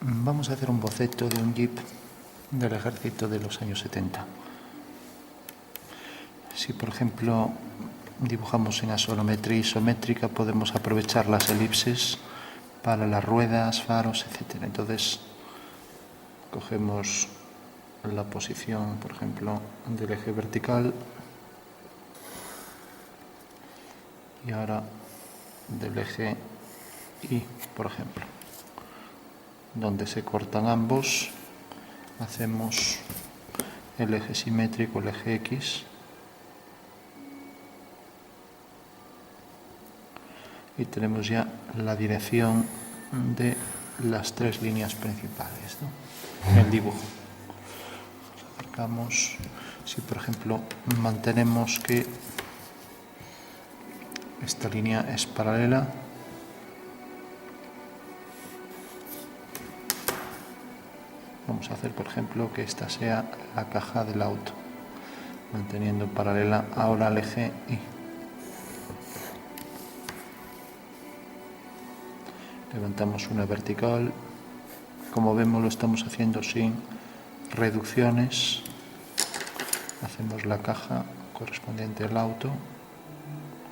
Vamos a hacer un boceto de un jeep del ejército de los años 70. Si, por ejemplo, dibujamos en axonometría isométrica, podemos aprovechar las elipses para las ruedas, faros, etc. Entonces, cogemos la posición, por ejemplo, del eje vertical y ahora del eje Y, por ejemplo. Donde se cortan ambos, hacemos el eje simétrico, el eje X, y tenemos ya la dirección de las tres líneas principales, ¿no? El dibujo. Nos acercamos, si por ejemplo mantenemos que esta línea es paralela, vamos a hacer por ejemplo que esta sea la caja del auto, manteniendo paralela ahora al eje Y. Levantamos una vertical. Como vemos, lo estamos haciendo sin reducciones. Hacemos la caja correspondiente al auto.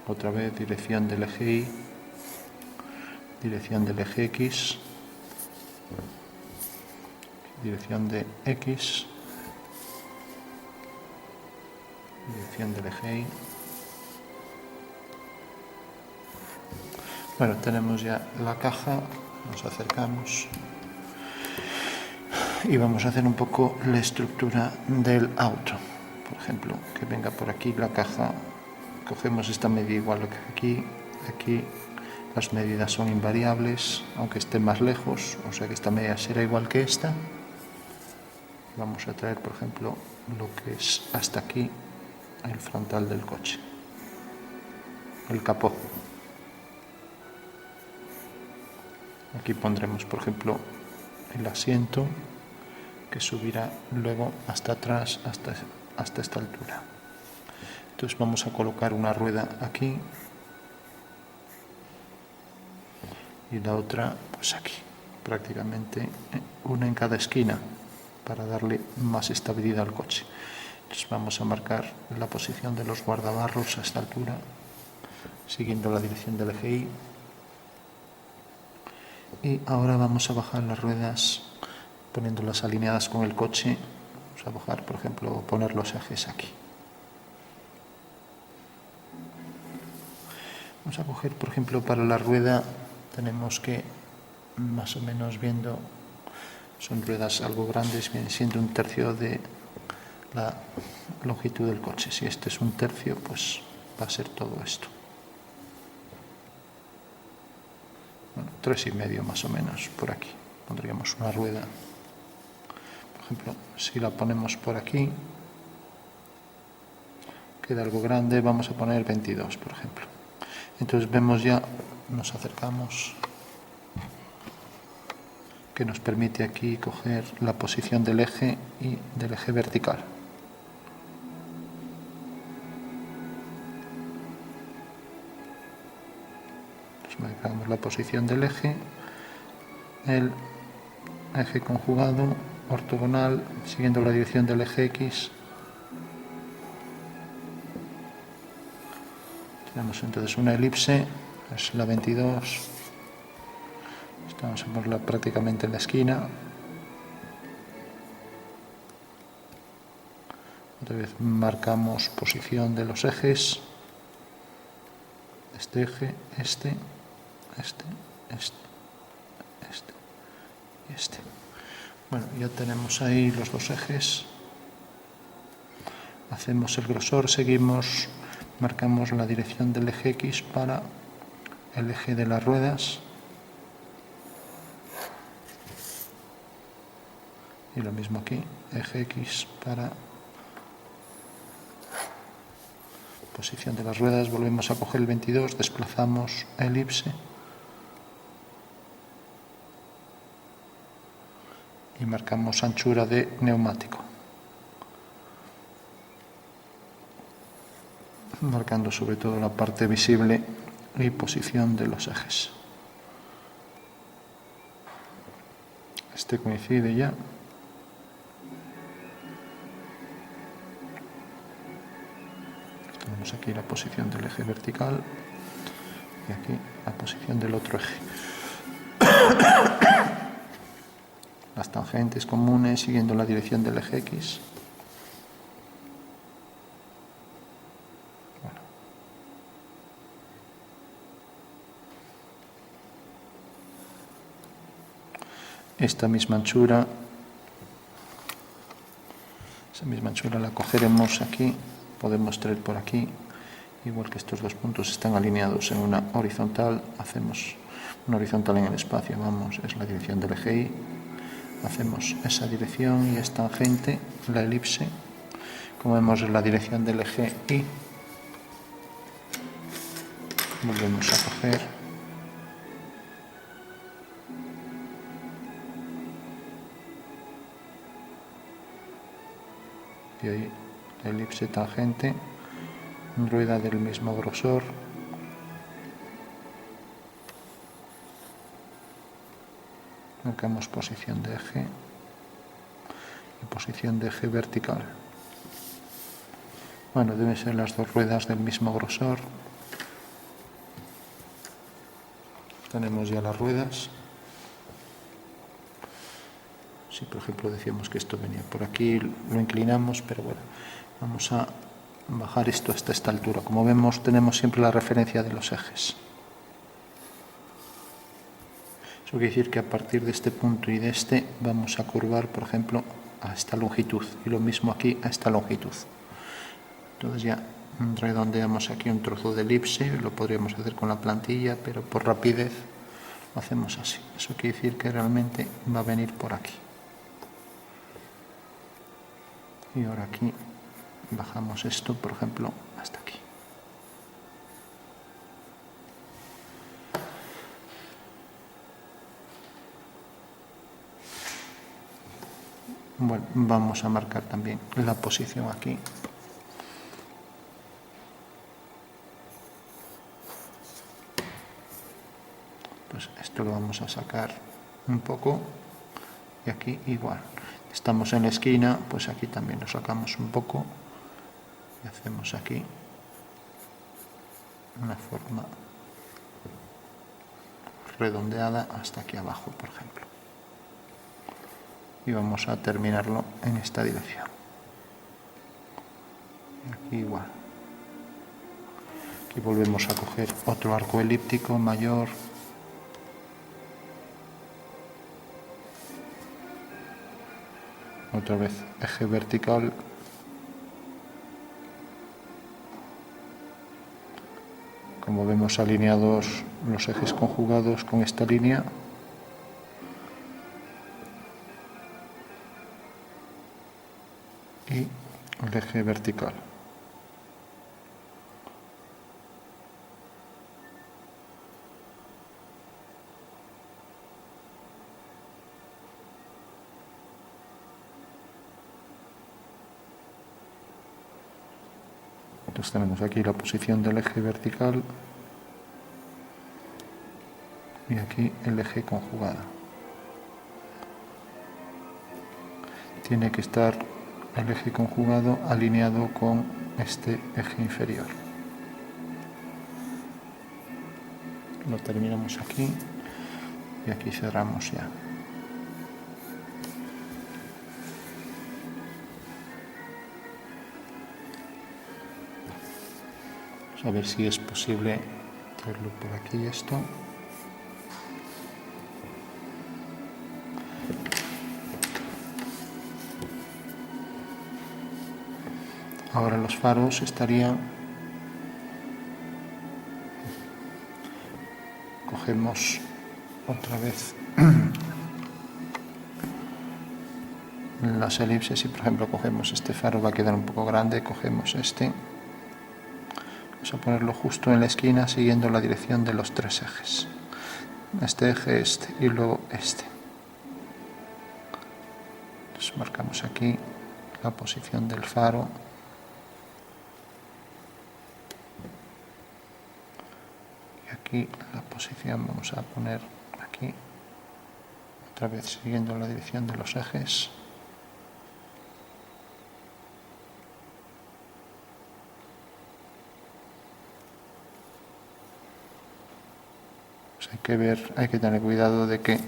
Otra vez dirección del eje Y, dirección del eje X, dirección de X, dirección del eje Y. Bueno, tenemos ya la caja, nos acercamos y vamos a hacer un poco la estructura del auto. Por ejemplo, que venga por aquí la caja, cogemos esta medida igual que aquí las medidas son invariables, aunque esté más lejos, o sea que esta medida será igual que esta. Vamos a traer, por ejemplo, lo que es hasta aquí el frontal del coche, el capó. Aquí pondremos, por ejemplo, el asiento, que subirá luego hasta atrás, hasta esta altura. Entonces vamos a colocar una rueda aquí y la otra pues aquí, prácticamente una en cada esquina para darle más estabilidad al coche. Entonces vamos a marcar la posición de los guardabarros a esta altura, siguiendo la dirección del eje Y. Y ahora vamos a bajar las ruedas poniéndolas alineadas con el coche. Vamos a bajar, por ejemplo, poner los ejes aquí. Vamos a coger, por ejemplo, para la rueda tenemos que, más o menos viendo, son ruedas algo grandes, viene siendo un tercio de la longitud del coche. Si este es un tercio, pues va a ser todo esto. Bueno, 3,5 más o menos por aquí. Pondríamos una rueda. Por ejemplo, si la ponemos por aquí, queda algo grande, vamos a poner 22, por ejemplo. Entonces vemos ya, nos acercamos, que nos permite aquí coger la posición del eje y del eje vertical. Entonces marcamos la posición del eje, el eje conjugado, ortogonal, siguiendo la dirección del eje X. Tenemos entonces una elipse, es la 22. Vamos a ponerla prácticamente en la esquina. Otra vez marcamos posición de los ejes. Este eje, este y este. Bueno, ya tenemos ahí los dos ejes. Hacemos el grosor, seguimos, marcamos la dirección del eje X para el eje de las ruedas. Y lo mismo aquí, eje X para posición de las ruedas. Volvemos a coger el 22, desplazamos elipse y marcamos anchura de neumático, marcando sobre todo la parte visible y posición de los ejes. Este coincide ya. Tenemos aquí la posición del eje vertical y aquí la posición del otro eje. Las tangentes comunes siguiendo la dirección del eje X. Bueno. Esta misma anchura, esa misma anchura la cogeremos aquí, podemos traer por aquí, igual que estos dos puntos están alineados en una horizontal, hacemos una horizontal en el espacio, vamos, es la dirección del eje Y. Hacemos esa dirección y es tangente, la elipse, como vemos en la dirección del eje Y. Volvemos a coger. Y ahí la elipse tangente, rueda del mismo grosor. Marcamos posición de eje y posición de eje vertical. Bueno, deben ser las dos ruedas del mismo grosor. Tenemos ya las ruedas. Si por ejemplo decíamos que esto venía por aquí, lo inclinamos, pero bueno, vamos a bajar esto hasta esta altura. Como vemos, tenemos siempre la referencia de los ejes. Eso quiere decir que a partir de este punto y de este vamos a curvar, por ejemplo, a esta longitud. Y lo mismo aquí a esta longitud. Entonces ya redondeamos aquí un trozo de elipse, lo podríamos hacer con la plantilla, pero por rapidez lo hacemos así. Eso quiere decir que realmente va a venir por aquí. Y ahora aquí bajamos esto, por ejemplo, hasta aquí. Bueno, vamos a marcar también la posición aquí. Pues esto lo vamos a sacar un poco y aquí igual. Estamos en la esquina, pues aquí también lo sacamos un poco y hacemos aquí una forma redondeada hasta aquí abajo, por ejemplo. Y vamos a terminarlo en esta dirección. Y aquí igual. Aquí volvemos a coger otro arco elíptico mayor. Otra vez eje vertical. Como vemos alineados los ejes conjugados con esta línea. Y el eje vertical. Entonces tenemos aquí la posición del eje vertical y aquí el eje conjugado. Tiene que estar el eje conjugado alineado con este eje inferior. Lo terminamos aquí y aquí cerramos ya. Vamos a ver si es posible hacerlo por aquí esto. Ahora los faros estarían, cogemos otra vez las elipses y por ejemplo cogemos este faro, va a quedar un poco grande, cogemos este, vamos a ponerlo justo en la esquina siguiendo la dirección de los tres ejes, este eje, este y luego este. Entonces marcamos aquí la posición del faro. Aquí la posición vamos a poner aquí otra vez siguiendo la dirección de los ejes. Pues hay que tener cuidado de que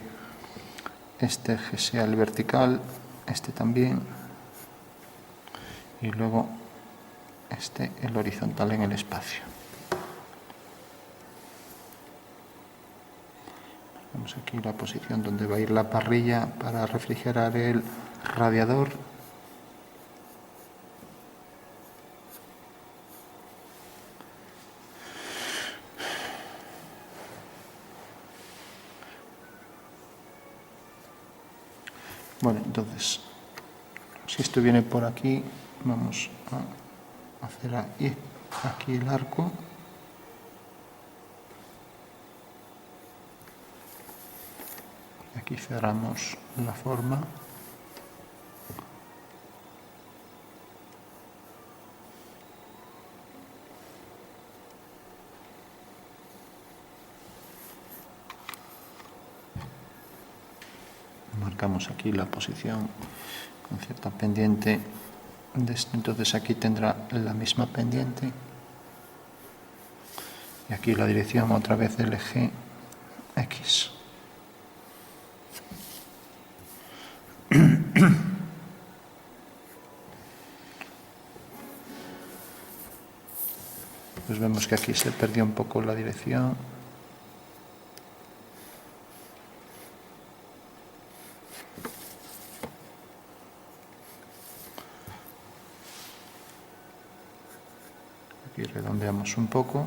este eje sea el vertical, este también, y luego este el horizontal en el espacio. Vemos aquí la posición donde va a ir la parrilla para refrigerar el radiador. Bueno, entonces, si esto viene por aquí, vamos a hacer aquí el arco. Aquí cerramos la forma. Marcamos aquí la posición con cierta pendiente. Entonces aquí tendrá la misma pendiente. Y aquí la dirección otra vez del eje X. Pues vemos que aquí se perdió un poco la dirección. Aquí redondeamos un poco.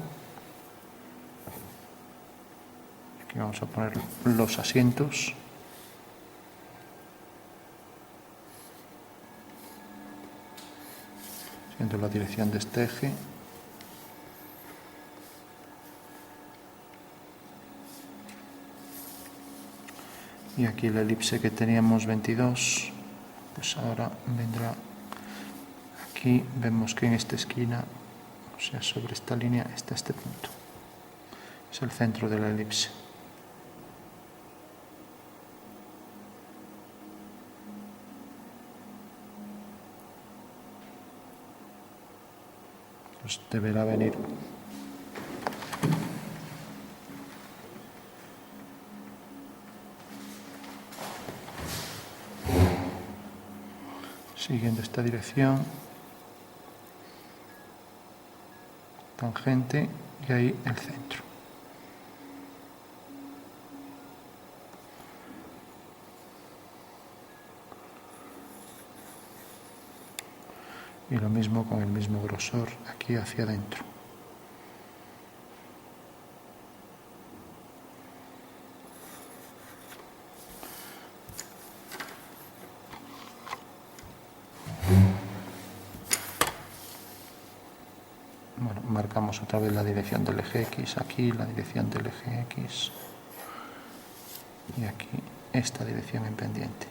Aquí vamos a poner los asientos. Siguiendo la dirección de este eje. Y aquí la elipse que teníamos 22, pues ahora vendrá aquí. Vemos que en esta esquina, o sea, sobre esta línea, está este punto. Es el centro de la elipse. Pues deberá venir. Siguiendo esta dirección, tangente y ahí el centro. Y lo mismo con el mismo grosor aquí hacia adentro. Bueno, marcamos otra vez la dirección del eje X, aquí la dirección del eje X y aquí esta dirección en pendiente.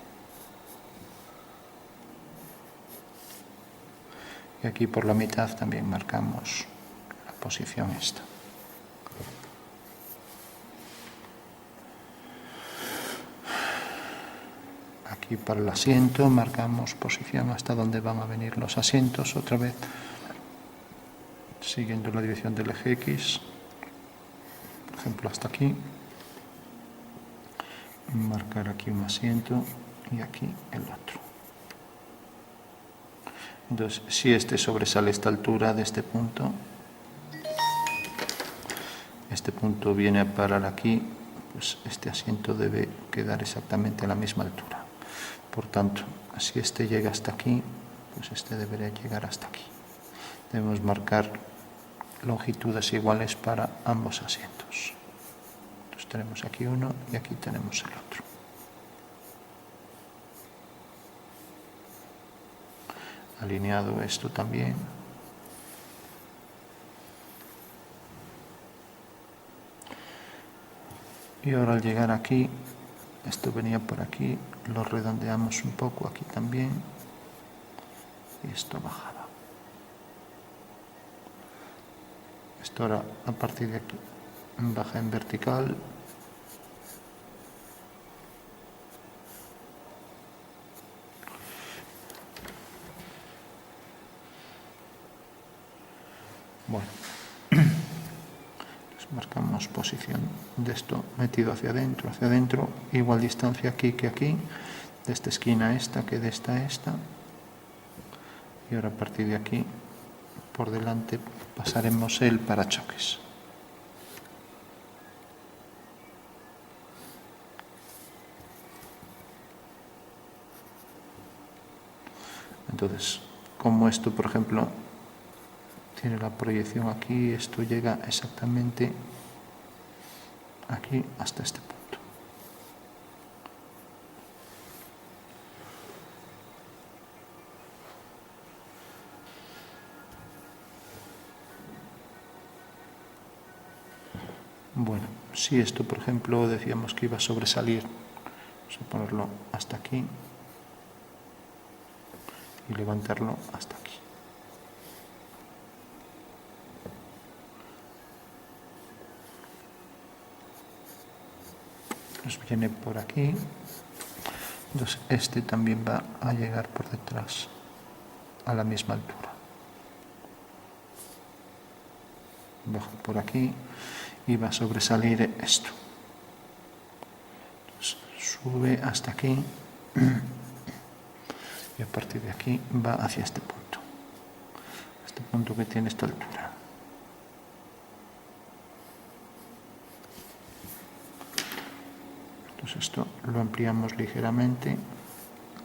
Y aquí por la mitad también marcamos la posición esta. Aquí para el asiento marcamos posición hasta donde van a venir los asientos otra vez. Siguiendo la dirección del eje X, por ejemplo hasta aquí, marcar aquí un asiento y aquí el otro. Entonces, si este sobresale esta altura de este punto viene a parar aquí, pues este asiento debe quedar exactamente a la misma altura. Por tanto, si este llega hasta aquí, pues este debería llegar hasta aquí. Debemos marcar longitudes iguales para ambos asientos. Entonces tenemos aquí uno y aquí tenemos el otro. Alineado esto también. Y ahora al llegar aquí, esto venía por aquí, lo redondeamos un poco aquí también y esto bajaba. Esto ahora a partir de aquí baja en vertical. Bueno, marcamos posición de esto metido hacia adentro, igual distancia aquí que aquí, de esta esquina a esta, que de esta a esta, y ahora a partir de aquí por delante pasaremos el parachoques. Entonces, como esto, por ejemplo, tiene la proyección aquí, esto llega exactamente aquí hasta este punto. Bueno, si esto, por ejemplo, decíamos que iba a sobresalir, vamos a ponerlo hasta aquí y levantarlo hasta aquí. Nos viene por aquí, entonces este también va a llegar por detrás a la misma altura. Bajo por aquí y va a sobresalir esto. Entonces, sube hasta aquí y a partir de aquí va hacia este punto que tiene esta altura. Entonces esto lo ampliamos ligeramente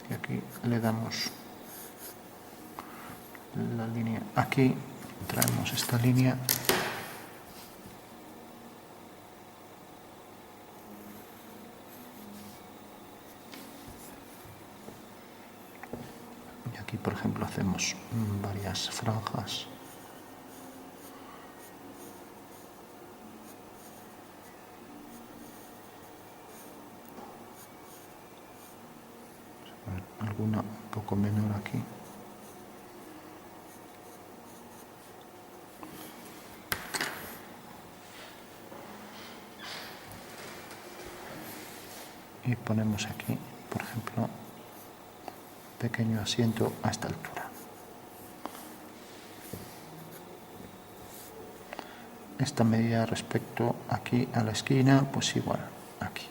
y aquí le damos la línea aquí, traemos esta línea y aquí, por ejemplo, hacemos varias franjas. Alguna un poco menor aquí. Y ponemos aquí, por ejemplo, pequeño asiento a esta altura. Esta medida respecto aquí a la esquina, pues igual, aquí.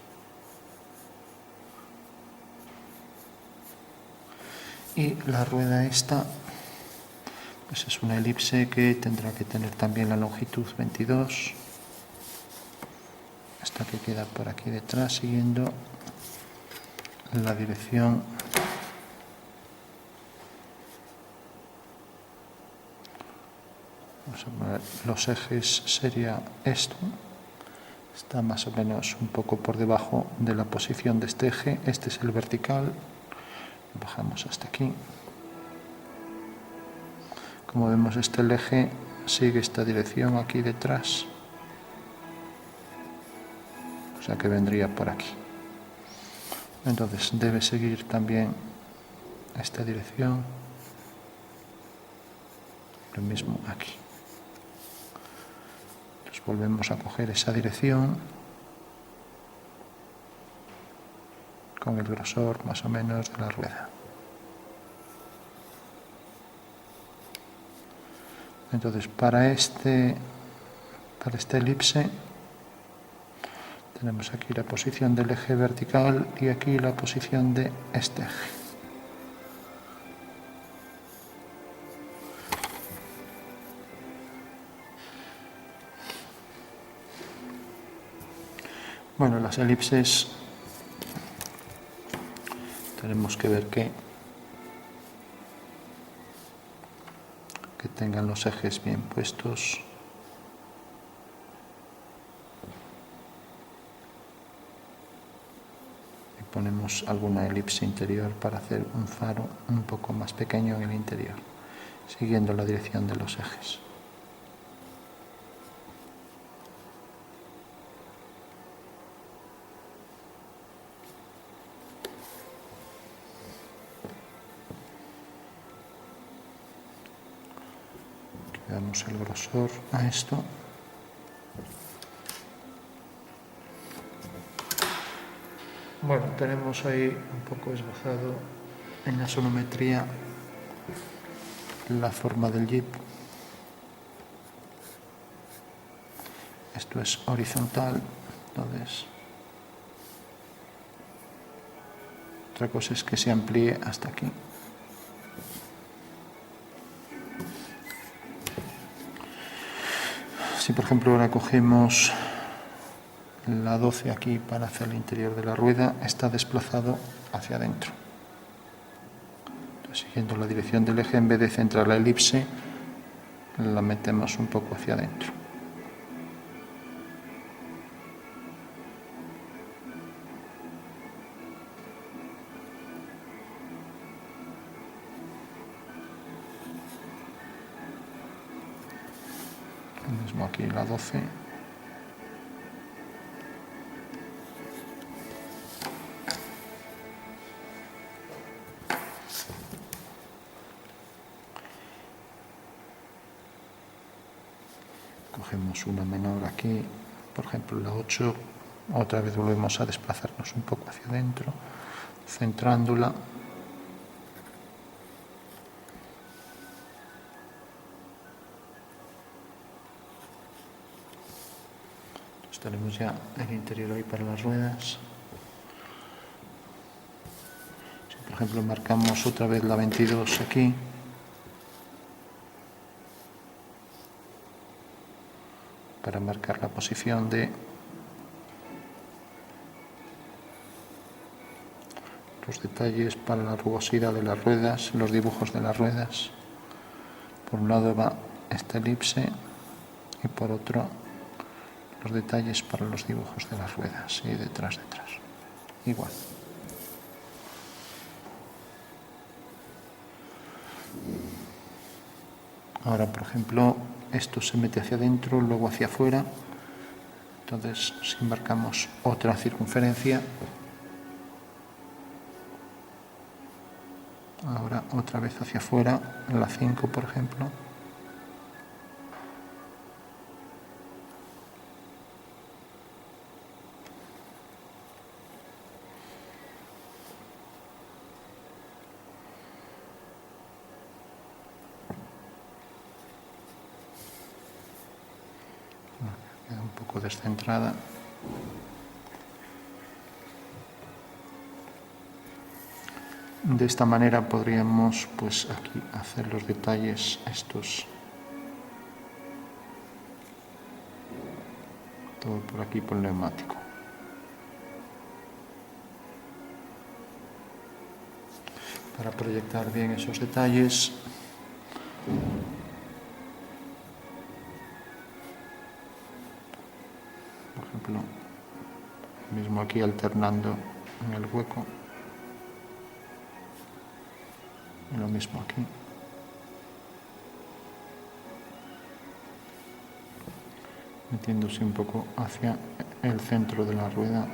Y la rueda esta, pues es una elipse que tendrá que tener también la longitud 22. Esta que queda por aquí detrás, siguiendo la dirección los ejes sería esto, está más o menos un poco por debajo de la posición de este eje, este es el vertical, bajamos hasta aquí. Como vemos, este eje sigue esta dirección aquí detrás, o sea que vendría por aquí. Entonces debe seguir también esta dirección, lo mismo aquí. Entonces volvemos a coger esa dirección con el grosor más o menos de la rueda. Entonces para esta elipse tenemos aquí la posición del eje vertical y aquí la posición de este eje. Bueno, las elipses tenemos que ver que tengan los ejes bien puestos. Y ponemos alguna elipse interior para hacer un faro un poco más pequeño en el interior, siguiendo la dirección de los ejes. Damos el grosor a esto. Bueno, tenemos ahí un poco esbozado en la sonometría la forma del jeep. esto es horizontal, entonces otra cosa es que se amplíe hasta aquí. Si por ejemplo ahora cogemos la 12 aquí para hacer el interior de la rueda, está desplazado hacia adentro. Entonces, siguiendo la dirección del eje, en vez de centrar la elipse, la metemos un poco hacia adentro. Lo mismo aquí la 12. Cogemos una menor aquí, por ejemplo la 8, otra vez volvemos a desplazarnos un poco hacia adentro, centrándola. Entonces tenemos ya el interior ahí para las ruedas. Si por ejemplo marcamos otra vez la 22 aquí, para marcar la posición de los detalles para la rugosidad de las ruedas, los dibujos de las ruedas. Por un lado va esta elipse y por otro los detalles para los dibujos de las ruedas y detrás. Igual. Ahora, por ejemplo, esto se mete hacia adentro, luego hacia afuera. Entonces, si marcamos otra circunferencia, ahora otra vez hacia afuera, en la 5, por ejemplo. Queda un poco descentrada. De esta manera podríamos, pues aquí, hacer los detalles estos. Todo por aquí por el neumático. Para proyectar bien esos detalles, por ejemplo, mismo aquí alternando en el hueco, y lo mismo aquí. Metiéndose un poco hacia el centro de la rueda,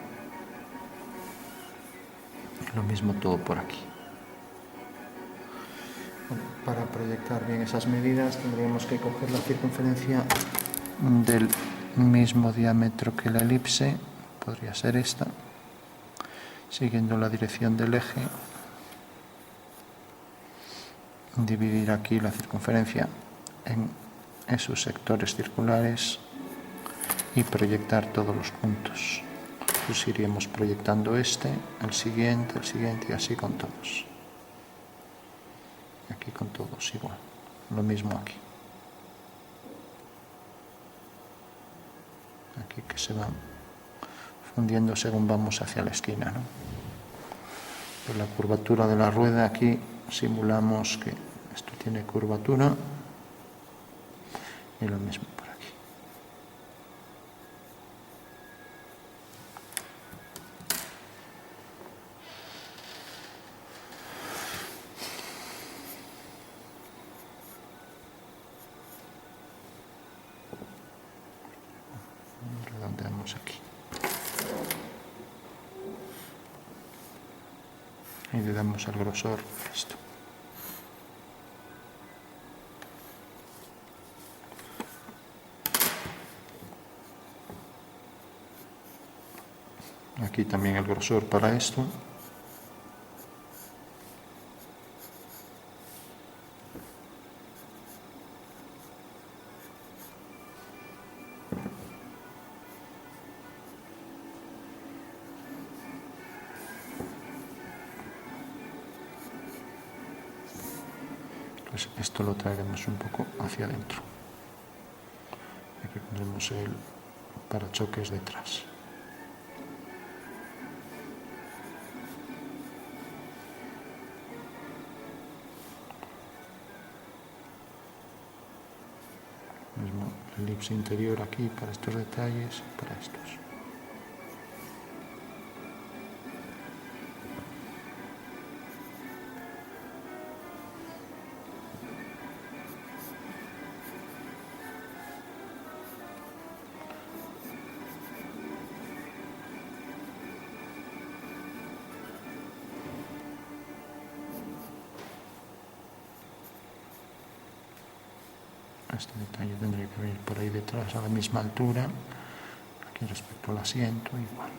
lo mismo todo por aquí. Para proyectar bien esas medidas tendríamos que coger la circunferencia del mismo diámetro que la elipse, podría ser esta, siguiendo la dirección del eje, dividir aquí la circunferencia en esos sectores circulares y proyectar todos los puntos. Pues iríamos proyectando este, el siguiente y así con todos. Aquí con todos igual, lo mismo aquí. Aquí que se van fundiendo según vamos hacia la esquina, ¿no? Por la curvatura de la rueda aquí simulamos que esto tiene curvatura y lo mismo por aquí. Redondeamos aquí. Y le damos el grosor a esto. Aquí también el grosor para esto. pues esto lo traeremos un poco hacia adentro. Aquí pondremos el parachoques detrás. Mismo el elipse interior aquí para estos detalles y para estos. Este detalle tendría que venir por ahí detrás a la misma altura, aquí respecto al asiento igual.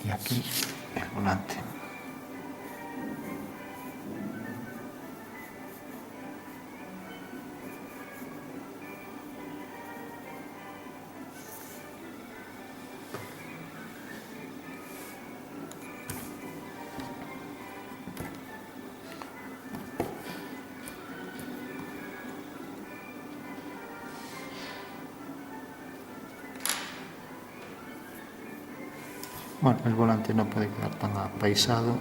Y aquí el volante. Bueno, el volante no puede quedar tan apaisado.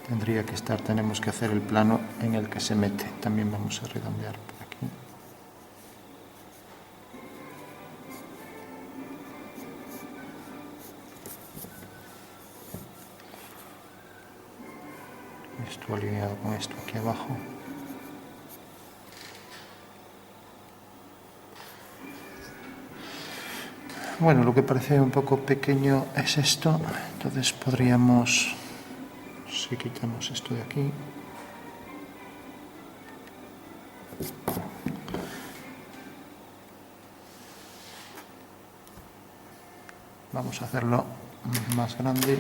Tendría que estar, tenemos que hacer el plano en el que se mete. También vamos a redondear por aquí. Esto alineado con esto aquí abajo. Bueno, lo que parece un poco pequeño es esto, entonces podríamos, si quitamos esto de aquí, vamos a hacerlo más grande,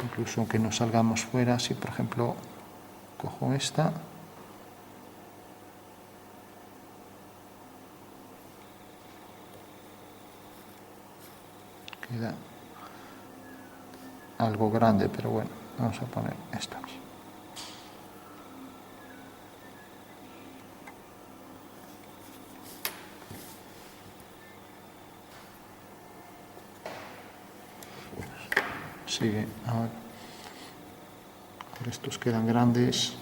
incluso aunque no salgamos fuera, si por ejemplo cojo esta, queda algo grande, pero bueno, vamos a poner esto aquí. Sigue ahora. Estos quedan grandes.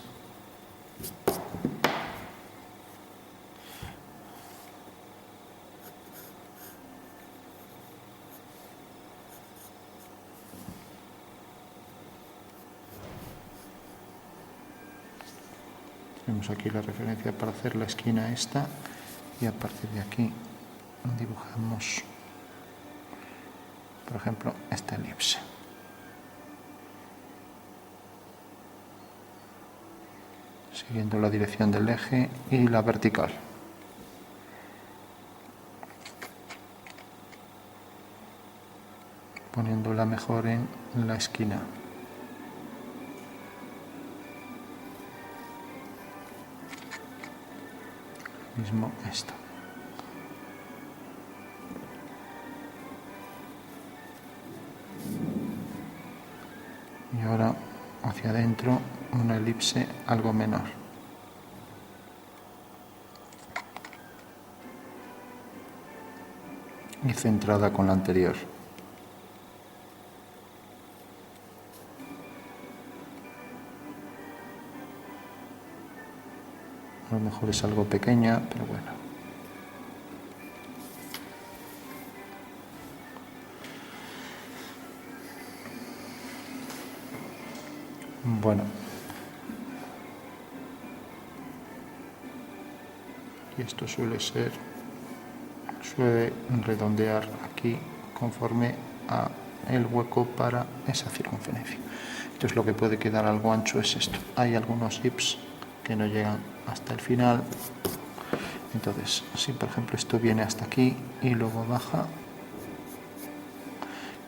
Tenemos aquí la referencia para hacer la esquina esta y a partir de aquí dibujamos, por ejemplo, esta elipse. Siguiendo la dirección del eje y la vertical. Poniéndola mejor en la esquina. Mismo esto. Y ahora hacia adentro una elipse algo menor. Y centrada con la anterior. A lo mejor es algo pequeña, pero bueno. Bueno. Y esto suele redondear aquí conforme a el hueco para esa circunferencia. Entonces lo que puede quedar algo ancho es esto. Hay algunos hips que no llegan hasta el final. Entonces, si por ejemplo esto viene hasta aquí y luego baja,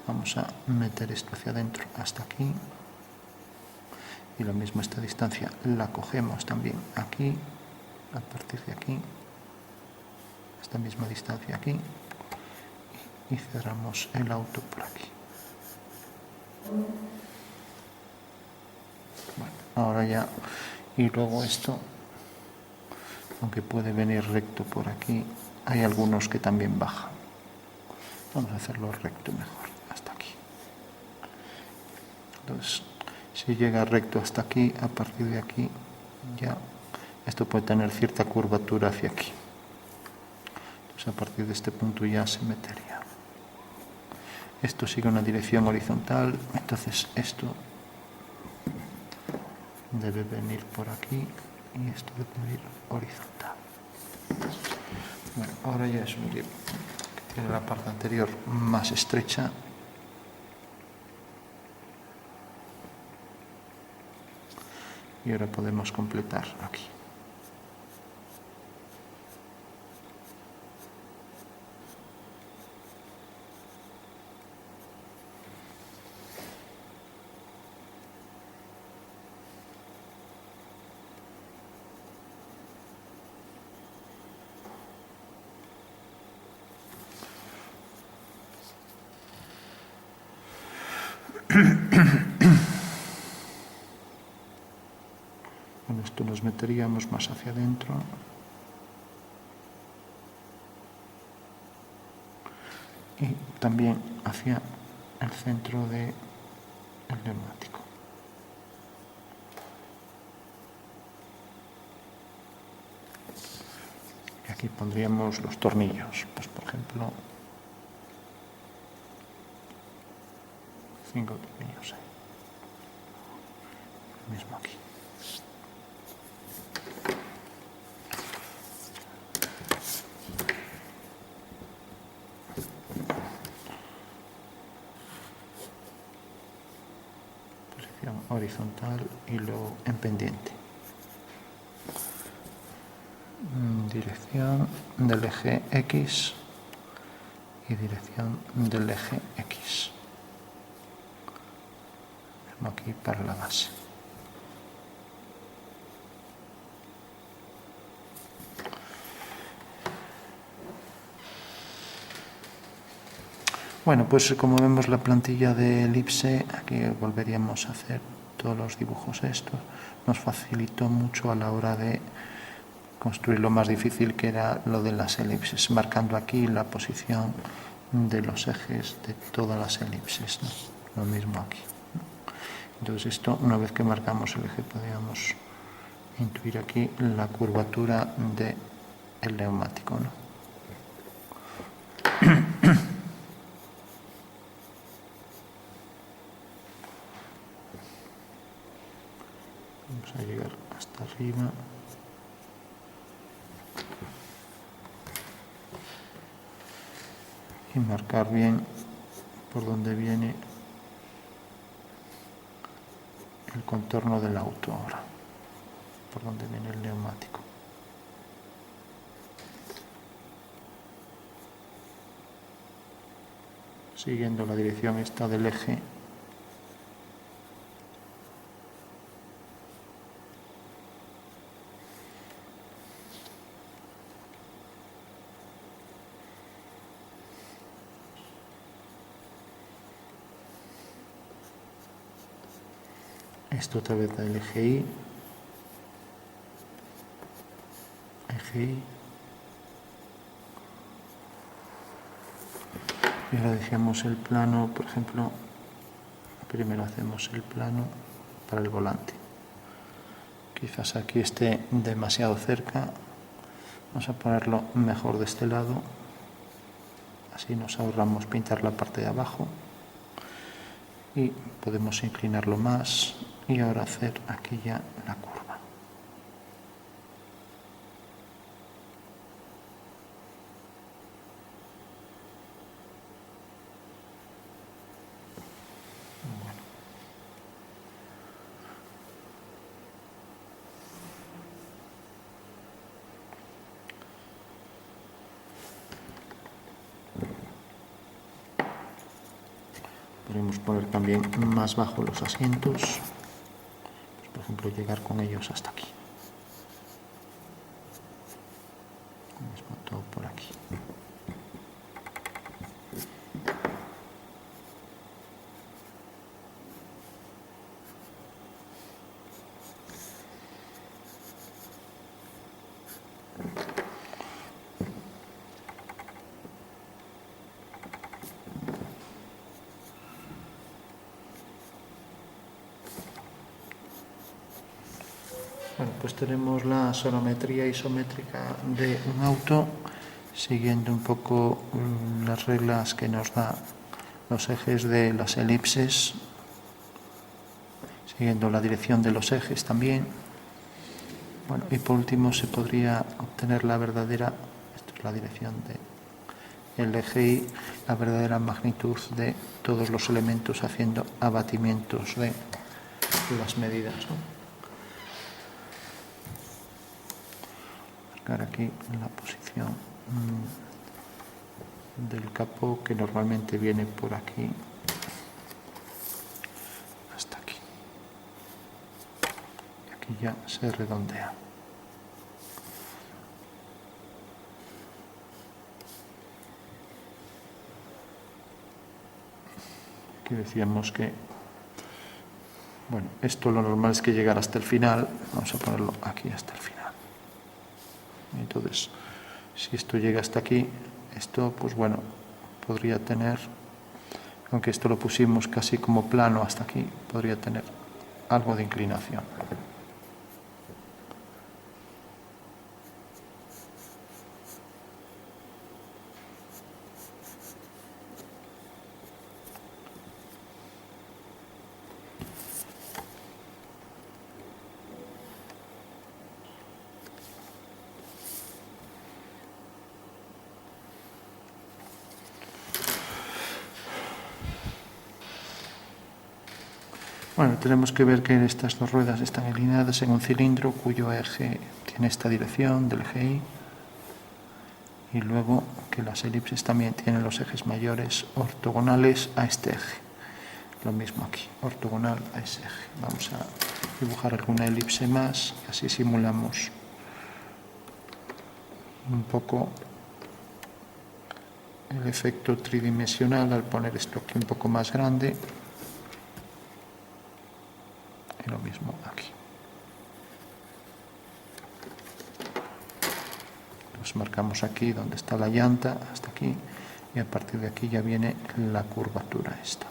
vamos a meter esto hacia adentro hasta aquí. Y lo mismo, esta distancia la cogemos también aquí, a partir de aquí, esta misma distancia aquí, y cerramos el auto por aquí. Bueno, ahora ya, y luego esto, aunque puede venir recto por aquí, hay algunos que también bajan. Vamos a hacerlo recto mejor, hasta aquí. Entonces, si llega recto hasta aquí, a partir de aquí, ya esto puede tener cierta curvatura hacia aquí. Entonces, a partir de este punto ya se metería. Esto sigue una dirección horizontal, entonces esto debe venir por aquí y esto debe venir horizontal. Bueno, ahora ya es un libro que tiene la parte anterior más estrecha. Y ahora podemos completar aquí. Con esto nos meteríamos más hacia adentro. Y también hacia el centro del neumático. Y aquí pondríamos los tornillos. Pues por ejemplo, 5 tornillos ahí. Lo mismo aquí. Horizontal y luego en pendiente. Dirección del eje X y dirección del eje X. Aquí para la base. Bueno, pues como vemos la plantilla de elipse, aquí volveríamos a hacer todos los dibujos estos. Nos facilitó mucho a la hora de construir lo más difícil, que era lo de las elipses, marcando aquí la posición de los ejes de todas las elipses, ¿no? Lo mismo aquí, ¿no? Entonces esto, una vez que marcamos el eje, podríamos intuir aquí la curvatura del neumático, ¿no? Vamos a llegar hasta arriba. Y marcar bien por donde viene el contorno del auto ahora, por donde viene el neumático. Siguiendo la dirección esta del eje. Esto otra vez del eje Y. Eje Y. Y ahora dejamos el plano, por ejemplo, primero hacemos el plano para el volante. Quizás aquí esté demasiado cerca. Vamos a ponerlo mejor de este lado. Así nos ahorramos pintar la parte de abajo. Y podemos inclinarlo más. Y ahora hacer aquí ya la curva. Podemos poner también más bajo los asientos, pues, por ejemplo, llegar con ellos hasta aquí. Lo mismo todo por aquí. pues tenemos la sonometría isométrica de un auto, siguiendo un poco las reglas que nos da los ejes de las elipses, siguiendo la dirección de los ejes también. Bueno, y por último se podría obtener la verdadera, esto es la dirección del eje y la verdadera magnitud de todos los elementos haciendo abatimientos de las medidas, ¿no? Marcar aquí la posición del capó, que normalmente viene por aquí hasta aquí. Y aquí ya se redondea. Aquí decíamos que, bueno, esto lo normal es que llegara hasta el final. Vamos a ponerlo aquí hasta el final. Entonces, si esto llega hasta aquí, esto, pues bueno, podría tener, aunque esto lo pusimos casi como plano hasta aquí, podría tener algo de inclinación. Bueno, tenemos que ver que estas dos ruedas están alineadas en un cilindro cuyo eje tiene esta dirección del eje Y, y luego que las elipses también tienen los ejes mayores ortogonales a este eje. Lo mismo aquí, ortogonal a ese eje. Vamos a dibujar alguna elipse más, y así simulamos un poco el efecto tridimensional al poner esto aquí un poco más grande. Y lo mismo aquí. Nos marcamos aquí donde está la llanta, hasta aquí, y a partir de aquí ya viene la curvatura esta.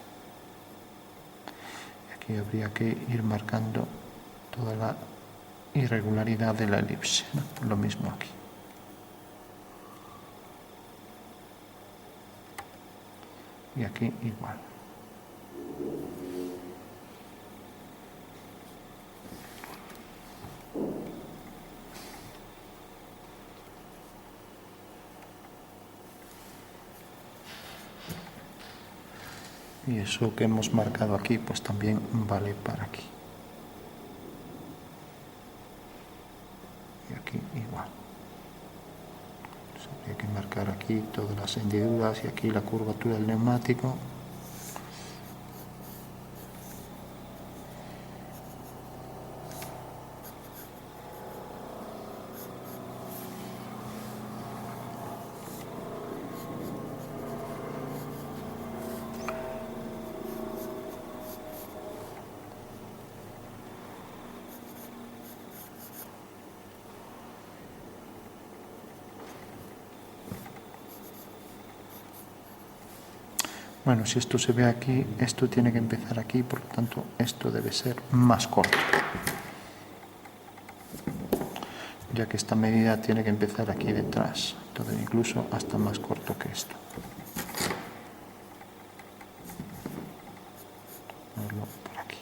Y aquí habría que ir marcando toda la irregularidad de la elipse, ¿no? Lo mismo aquí. Y aquí igual. Y eso que hemos marcado aquí, pues también vale para aquí. Y aquí igual. Pues habría que marcar aquí todas las hendiduras y aquí la curvatura del neumático. Bueno, si esto se ve aquí, esto tiene que empezar aquí, por lo tanto, esto debe ser más corto. Ya que esta medida tiene que empezar aquí detrás, entonces incluso hasta más corto que esto. Ponerlo por aquí.